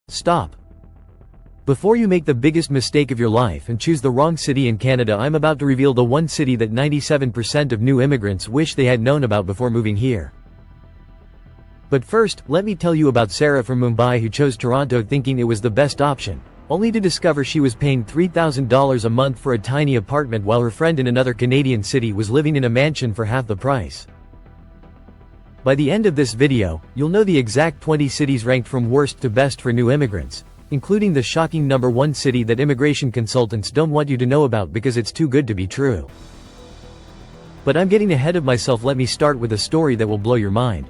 Stop. Before you make the biggest mistake of your life and choose the wrong city in Canada, I'm about to reveal the one city that 97% of new immigrants wish they had known about before moving here. But first, let me tell you about Sarah from Mumbai, who chose Toronto thinking it was the best option, only to discover she was paying $3,000 a month for a tiny apartment while her friend in another Canadian city was living in a mansion for half the price. By the end of this video, you'll know the exact 20 cities ranked from worst to best for new immigrants, including the shocking number 1 city that immigration consultants don't want you to know about because it's too good to be true. But I'm getting ahead of myself. Let me start with a story that will blow your mind.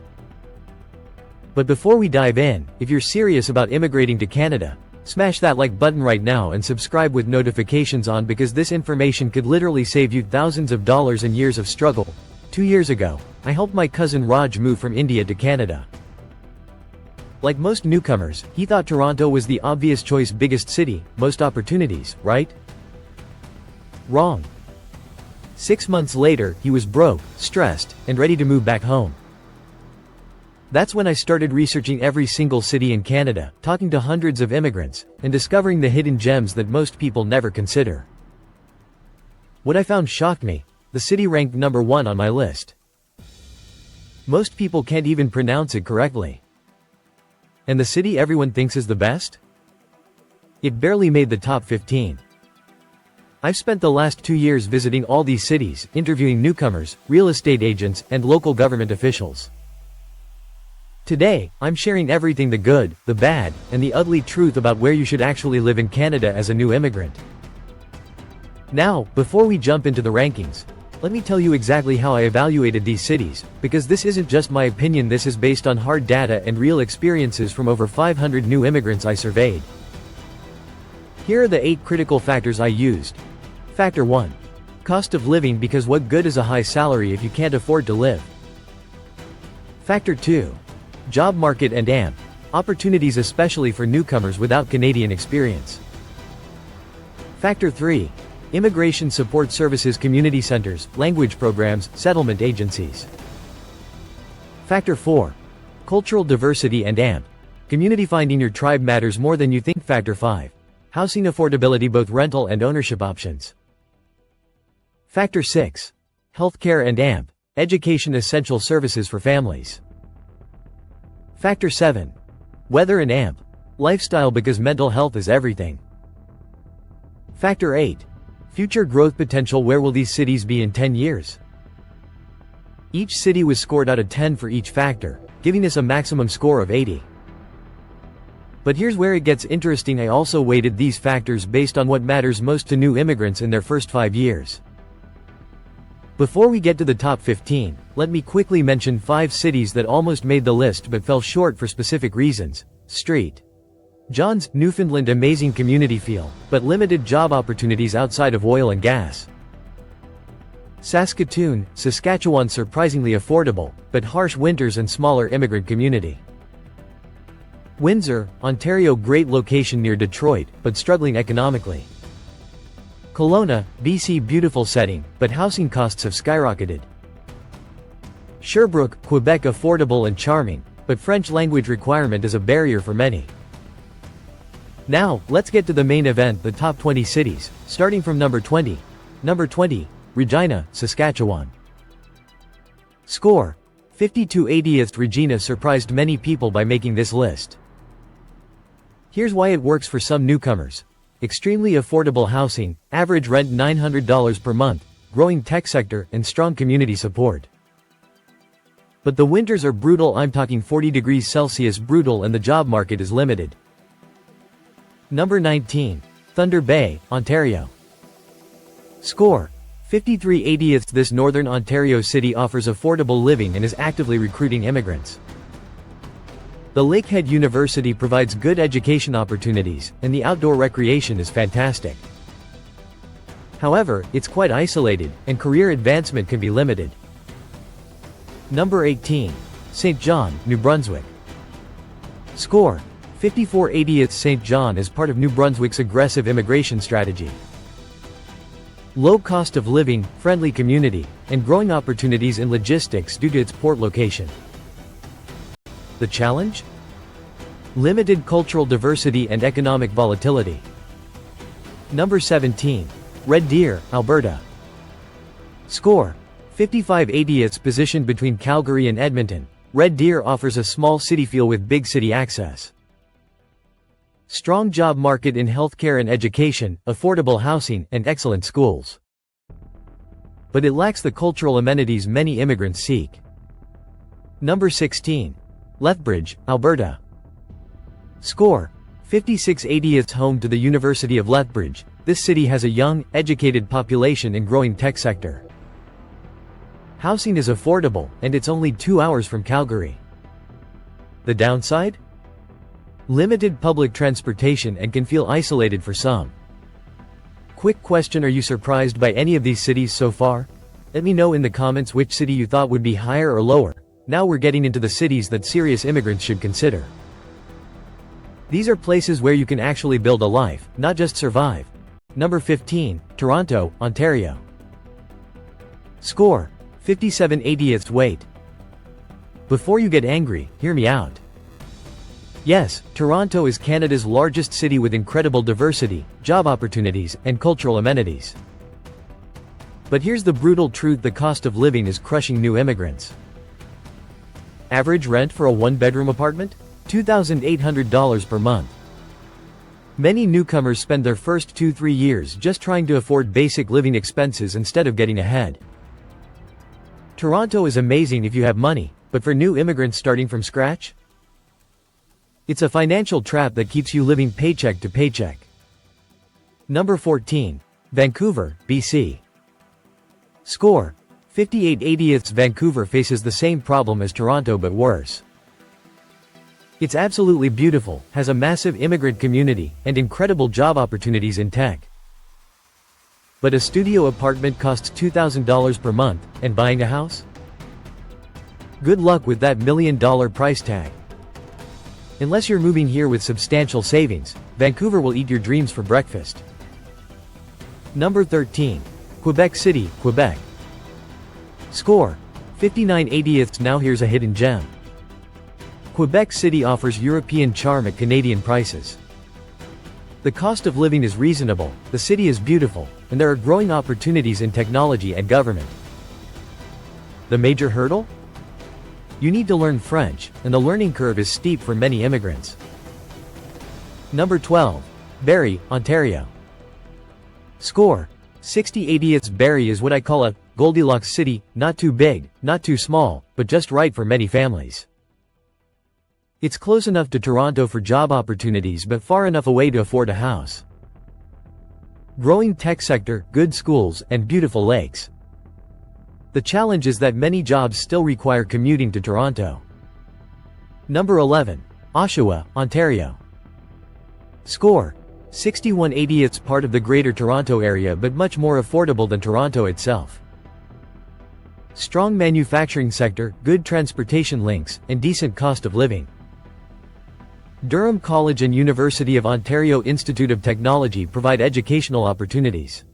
But before we dive in, if you're serious about immigrating to Canada, smash that like button right now and subscribe with notifications on, because this information could literally save you thousands of dollars and years of struggle. 2 years ago, I helped my cousin Raj move from India to Canada. Like most newcomers, he thought Toronto was the obvious choice, biggest city, most opportunities, right? Wrong. 6 months later, he was broke, stressed, and ready to move back home. That's when I started researching every single city in Canada, talking to hundreds of immigrants, and discovering the hidden gems that most people never consider. What I found shocked me. The city ranked number 1 on my list. Most people can't even pronounce it correctly. And the city everyone thinks is the best? It barely made the top 15. I've spent the last 2 years visiting all these cities, interviewing newcomers, real estate agents, and local government officials. Today, I'm sharing everything, the good, the bad, and the ugly truth about where you should actually live in Canada as a new immigrant. Now, before we jump into the rankings, let me tell you exactly how I evaluated these cities, because this isn't just my opinion. This is based on hard data and real experiences from over 500 new immigrants I surveyed. Here are the 8 critical factors I used. Factor 1. Cost of living, because what good is a high salary if you can't afford to live? Factor 2. Job market and AMP. Opportunities, especially for newcomers without Canadian experience. Factor 3. Immigration support services, community centers, language programs, settlement agencies. Factor 4. Cultural diversity and AMP. Community, finding your tribe matters more than you think. Factor 5. Housing affordability, both rental and ownership options. Factor 6. Healthcare and AMP. Education, essential services for families. Factor 7. Weather and AMP. Lifestyle, because mental health is everything. Factor 8. Future growth potential, where will these cities be in 10 years? Each city was scored out of 10 for each factor, giving us a maximum score of 80. But here's where it gets interesting. I also weighted these factors based on what matters most to new immigrants in their first 5 years. Before we get to the top 15, let me quickly mention 5 cities that almost made the list but fell short for specific reasons. St. John's, Newfoundland, amazing community feel, but limited job opportunities outside of oil and gas. Saskatoon, Saskatchewan, surprisingly affordable, but harsh winters and smaller immigrant community. Windsor, Ontario, great location near Detroit, but struggling economically. Kelowna, BC, beautiful setting, but housing costs have skyrocketed. Sherbrooke, Quebec, affordable and charming, but French language requirement is a barrier for many. Now, let's get to the main event, the top 20 cities, starting from number 20. Number 20, Regina, Saskatchewan. Score: 52/80th. Regina surprised many people by making this list. Here's why it works for some newcomers. Extremely affordable housing, average rent $900 per month, growing tech sector, and strong community support. But the winters are brutal. I'm talking 40 degrees Celsius brutal, and the job market is limited. Number 19. Thunder Bay, Ontario. Score: 53/80th. This northern Ontario city offers affordable living and is actively recruiting immigrants. The Lakehead University provides good education opportunities, and the outdoor recreation is fantastic. However, it's quite isolated, and career advancement can be limited. Number 18. St. John, New Brunswick. Score: 54/80th. St. John is part of New Brunswick's aggressive immigration strategy. Low cost of living, friendly community, and growing opportunities in logistics due to its port location. The challenge? Limited cultural diversity and economic volatility. Number 17. Red Deer, Alberta. Score: 55/80. Positioned between Calgary and Edmonton, Red Deer offers a small city feel with big city access. Strong job market in healthcare and education, affordable housing, and excellent schools. But it lacks the cultural amenities many immigrants seek. Number 16. Lethbridge, Alberta. Score: 56/80. Home to the University of Lethbridge, this city has a young, educated population and growing tech sector. Housing is affordable, and it's only 2 hours from Calgary. The downside? Limited public transportation and can feel isolated for some. Quick question: are you surprised by any of these cities so far? Let me know in the comments which city you thought would be higher or lower. Now we're getting into the cities that serious immigrants should consider. These are places where you can actually build a life, not just survive. Number 15. Toronto, Ontario. Score: 57/80. Wait. Before you get angry, hear me out. Yes, Toronto is Canada's largest city with incredible diversity, job opportunities, and cultural amenities. But here's the brutal truth: the cost of living is crushing new immigrants. Average rent for a one-bedroom apartment? $2,800 per month. Many newcomers spend their first 2-3 years just trying to afford basic living expenses instead of getting ahead. Toronto is amazing if you have money, but for new immigrants starting from scratch? It's a financial trap that keeps you living paycheck to paycheck. Number 14. Vancouver, BC. Score: 58/80. Vancouver faces the same problem as Toronto but worse. It's absolutely beautiful, has a massive immigrant community, and incredible job opportunities in tech. But a studio apartment costs $2,000 per month, and buying a house? Good luck with that $1 million price tag. Unless you're moving here with substantial savings, Vancouver will eat your dreams for breakfast. Number 13. Quebec City, Quebec. Score: 59/80. Now here's a hidden gem. Quebec City offers European charm at Canadian prices. The cost of living is reasonable, the city is beautiful, and there are growing opportunities in technology and government. The major hurdle? You need to learn French, and the learning curve is steep for many immigrants. Number 12. Barrie, Ontario. Score: 60/80. Barrie is what I call a Goldilocks city, not too big, not too small, but just right for many families. It's close enough to Toronto for job opportunities but far enough away to afford a house. Growing tech sector, good schools, and beautiful lakes. The challenge is that many jobs still require commuting to Toronto. Number 11. Oshawa, Ontario. Score: 61/80. Part of the Greater Toronto Area but much more affordable than Toronto itself. Strong manufacturing sector, good transportation links, and decent cost of living. Durham College and University of Ontario Institute of Technology provide educational opportunities.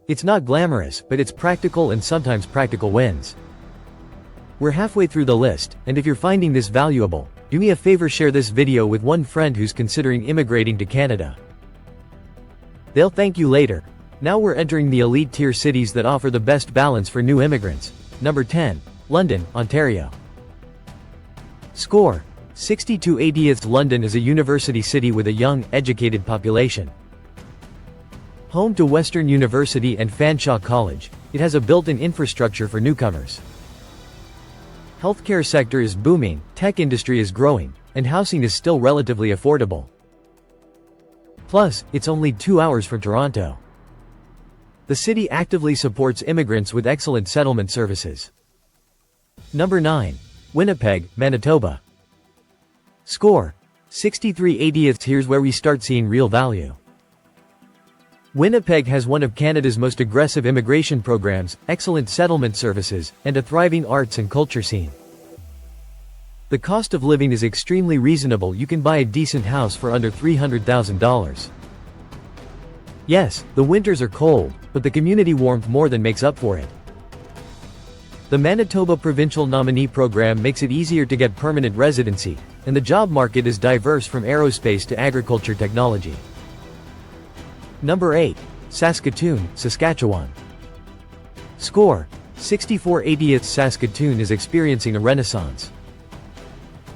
It's not glamorous, but it's practical, and sometimes practical wins. We're halfway through the list, and if you're finding this valuable, do me a favor: share this video with one friend who's considering immigrating to Canada. They'll thank you later. Now we're entering the elite tier cities that offer the best balance for new immigrants. Number 10. London, Ontario. Score: 62/80. London is a university city with a young, educated population. Home to Western University and Fanshawe College, it has a built-in infrastructure for newcomers. Healthcare sector is booming, tech industry is growing, and housing is still relatively affordable. Plus, it's only 2 hours from Toronto. The city actively supports immigrants with excellent settlement services. Number 9. Winnipeg, Manitoba. Score: 63/80. Here's where we start seeing real value. Winnipeg has one of Canada's most aggressive immigration programs, excellent settlement services, and a thriving arts and culture scene. The cost of living is extremely reasonable. You can buy a decent house for under $300,000. Yes, the winters are cold, but the community warmth more than makes up for it. The Manitoba Provincial Nominee Program makes it easier to get permanent residency, and the job market is diverse from aerospace to agriculture technology. Number 8. Saskatoon, Saskatchewan. Score: 64/80. Saskatoon is experiencing a renaissance.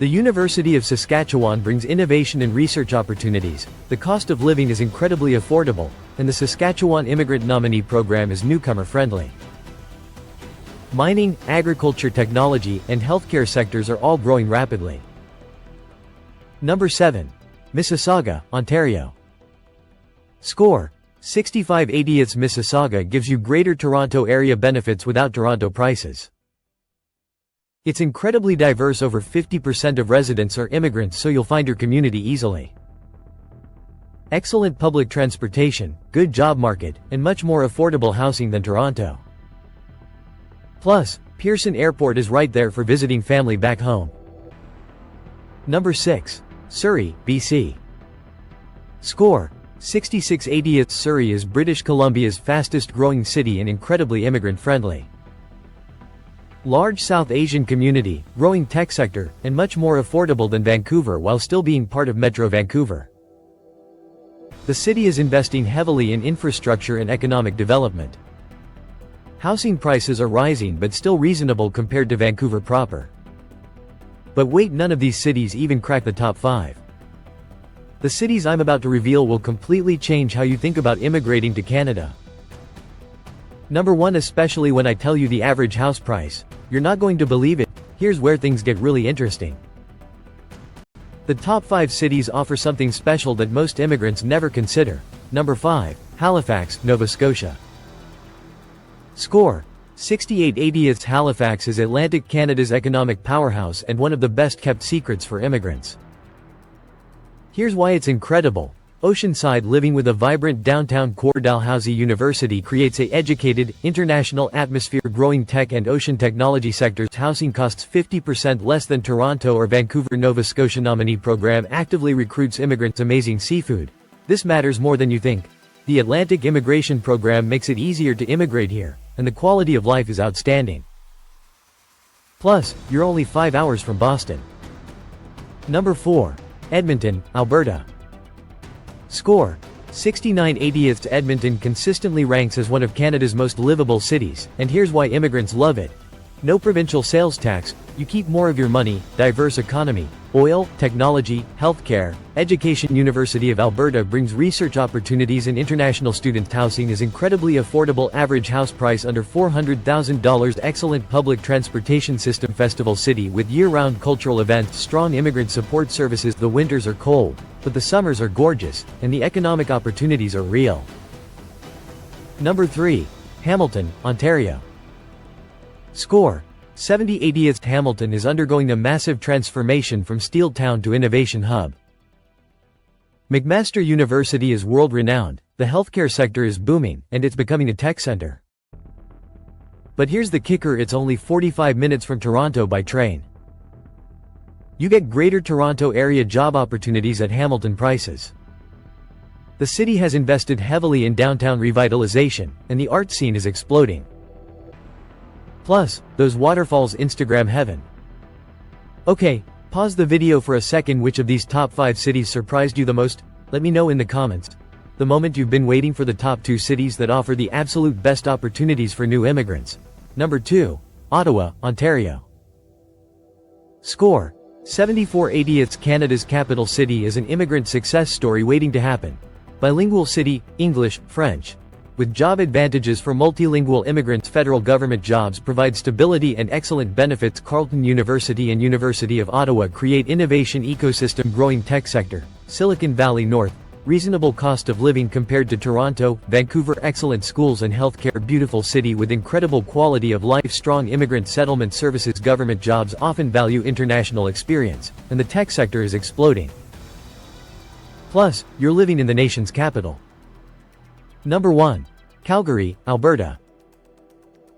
The University of Saskatchewan brings innovation and research opportunities, the cost of living is incredibly affordable, and the Saskatchewan Immigrant Nominee Program is newcomer-friendly. Mining, agriculture technology, and healthcare sectors are all growing rapidly. Number 7. Mississauga, Ontario. Score: 65/80. Mississauga gives you Greater Toronto Area benefits without Toronto prices. It's incredibly diverse. Over 50% of residents are immigrants, so you'll find your community easily. Excellent public transportation, good job market, and much more affordable housing than Toronto. Plus, Pearson Airport is right there for visiting family back home. Number 6. Surrey, BC. Score: 66/80. Surrey is British Columbia's fastest growing city and incredibly immigrant-friendly. Large South Asian community, growing tech sector, and much more affordable than Vancouver while still being part of Metro Vancouver. The city is investing heavily in infrastructure and economic development. Housing prices are rising but still reasonable compared to Vancouver proper. But wait, none of these cities even crack the top 5. The cities I'm about to reveal will completely change how you think about immigrating to Canada. Number 1. Especially when I tell you the average house price, you're not going to believe it. Here's where things get really interesting. The top 5 cities offer something special that most immigrants never consider. Number 5. Halifax, Nova Scotia. Score: 68/80. Halifax is Atlantic Canada's economic powerhouse and one of the best-kept secrets for immigrants. Here's why it's incredible. Oceanside living with a vibrant downtown core. Dalhousie University creates a educated, international atmosphere. Growing tech and ocean technology sectors. Housing costs 50% less than Toronto or Vancouver. Nova Scotia Nominee Program actively recruits immigrants. Amazing seafood. This matters more than you think. The Atlantic Immigration Program makes it easier to immigrate here, and the quality of life is outstanding. Plus, you're only 5 hours from Boston. Number 4. Edmonton, Alberta. Score: 69/80. Edmonton consistently ranks as one of Canada's most livable cities, and here's why immigrants love it. No provincial sales tax, you keep more of your money, diverse economy, oil, technology, healthcare, education. University of Alberta brings research opportunities and international student housing is incredibly affordable. Average house price under $400,000. Excellent public transportation system. Festival city with year-round cultural events. Strong immigrant support services. The winters are cold, but the summers are gorgeous, and the economic opportunities are real. Number 3. Hamilton, Ontario. Score: 70/80. Hamilton is undergoing a massive transformation from steel town to innovation hub. McMaster University is world-renowned, the healthcare sector is booming, and it's becoming a tech center. But here's the kicker: it's only 45 minutes from Toronto by train. You get Greater Toronto Area job opportunities at Hamilton prices. The city has invested heavily in downtown revitalization, and the art scene is exploding. Plus, those waterfalls. Instagram heaven. Okay, pause the video for a second. Which of these top 5 cities surprised you the most? Let me know in the comments. The moment you've been waiting for. The top 2 cities that offer the absolute best opportunities for new immigrants. Number 2. Ottawa, Ontario. Score: 74/80. Canada's capital city is an immigrant success story waiting to happen. Bilingual city, English, French. With job advantages for multilingual immigrants. Federal government jobs provide stability and excellent benefits. Carleton University and University of Ottawa create innovation ecosystem. Growing tech sector. Silicon Valley North. Reasonable cost of living compared to Toronto, Vancouver. Excellent schools and healthcare. Beautiful city with incredible quality of life. Strong immigrant settlement services. Government jobs often value international experience, and the tech sector is exploding. Plus, you're living in the nation's capital. Number 1. Calgary, Alberta.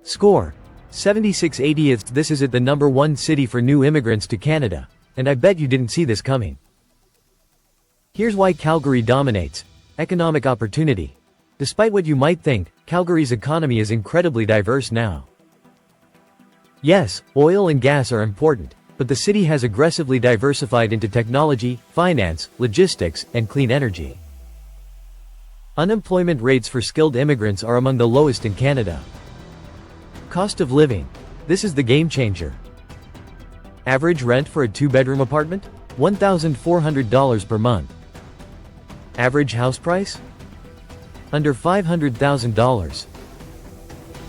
Score: 76/80. This is the number 1 city for new immigrants to Canada, and I bet you didn't see this coming. Here's why Calgary dominates. Economic opportunity. Despite what you might think, Calgary's economy is incredibly diverse now. Yes, oil and gas are important, but the city has aggressively diversified into technology, finance, logistics, and clean energy. Unemployment rates for skilled immigrants are among the lowest in Canada. Cost of living. This is the game changer. Average rent for a 2-bedroom apartment? $1,400 per month. Average house price? Under $500,000.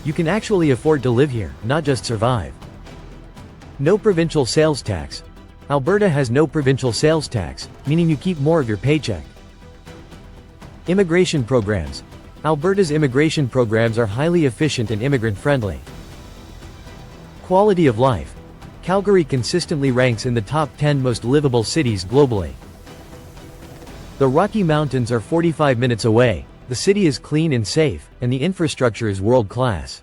You can actually afford to live here, not just survive. No provincial sales tax. Alberta has no provincial sales tax, meaning you keep more of your paycheck. Immigration programs. Alberta's immigration programs are highly efficient and immigrant-friendly. Quality of life. Calgary consistently ranks in the top 10 most livable cities globally. The Rocky Mountains are 45 minutes away, the city is clean and safe, and the infrastructure is world-class.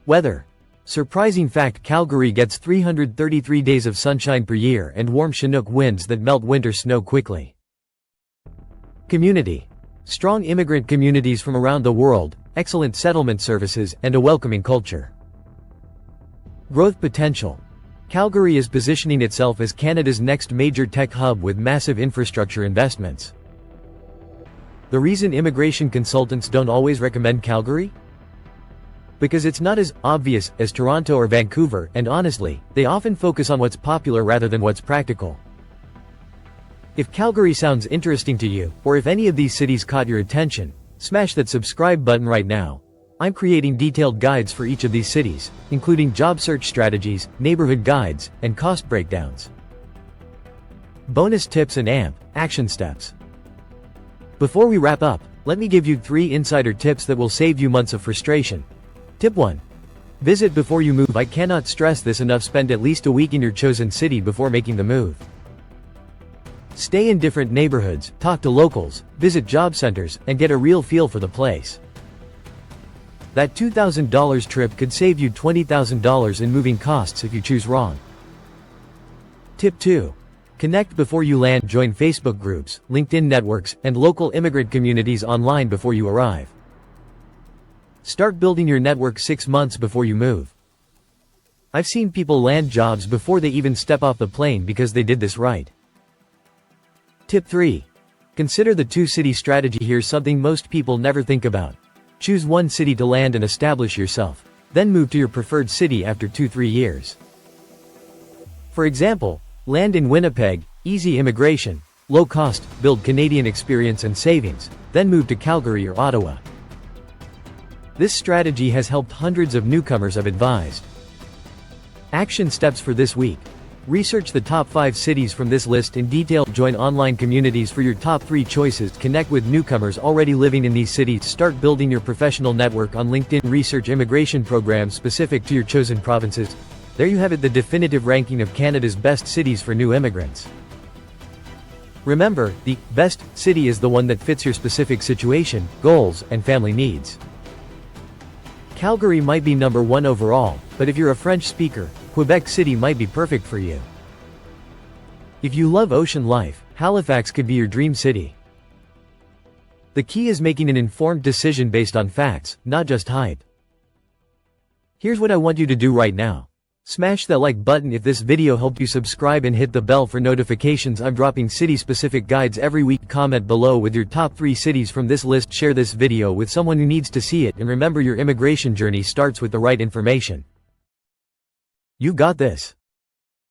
Weather. Surprising fact: Calgary gets 333 days of sunshine per year and warm Chinook winds that melt winter snow quickly. Community. Strong immigrant communities from around the world, excellent settlement services, and a welcoming culture. Growth potential. Calgary is positioning itself as Canada's next major tech hub with massive infrastructure investments. The reason immigration consultants don't always recommend Calgary? Because it's not as obvious as Toronto or Vancouver, and honestly, they often focus on what's popular rather than what's practical. If Calgary sounds interesting to you, or if any of these cities caught your attention, smash that subscribe button right now. I'm creating detailed guides for each of these cities, including job search strategies, neighborhood guides, and cost breakdowns. Bonus tips and action steps. Before we wrap up, let me give you 3 insider tips that will save you months of frustration. Tip 1. Visit before you move. I cannot stress this enough. Spend at least a week in your chosen city before making the move. Stay in different neighborhoods, talk to locals, visit job centers, and get a real feel for the place. That $2,000 trip could save you $20,000 in moving costs if you choose wrong. Tip 2. Connect before you land. Join Facebook groups, LinkedIn networks, and local immigrant communities online before you arrive. Start building your network 6 months before you move. I've seen people land jobs before they even step off the plane because they did this right. Tip 3. Consider the 2-city strategy. Here's something most people never think about. Choose one city to land and establish yourself, then move to your preferred city after 2-3 years. For example, land in Winnipeg, easy immigration, low cost, build Canadian experience and savings, then move to Calgary or Ottawa. This strategy has helped hundreds of newcomers I've advised. Action steps for this week. Research the top 5 cities from this list in detail. Join online communities for your top 3 choices. Connect with newcomers already living in these cities. Start building your professional network on LinkedIn. Research immigration programs specific to your chosen provinces. There you have it, the definitive ranking of Canada's best cities for new immigrants. Remember, the best city is the one that fits your specific situation, goals, and family needs. Calgary might be number 1 overall, but if you're a French speaker, Quebec City might be perfect for you. If you love ocean life, Halifax could be your dream city. The key is making an informed decision based on facts, not just hype. Here's what I want you to do right now. Smash that like button if this video helped you. Subscribe and hit the bell for notifications. I'm dropping city-specific guides every week. Comment below with your top 3 cities from this list. Share this video with someone who needs to see it, and remember, your immigration journey starts with the right information. You got this.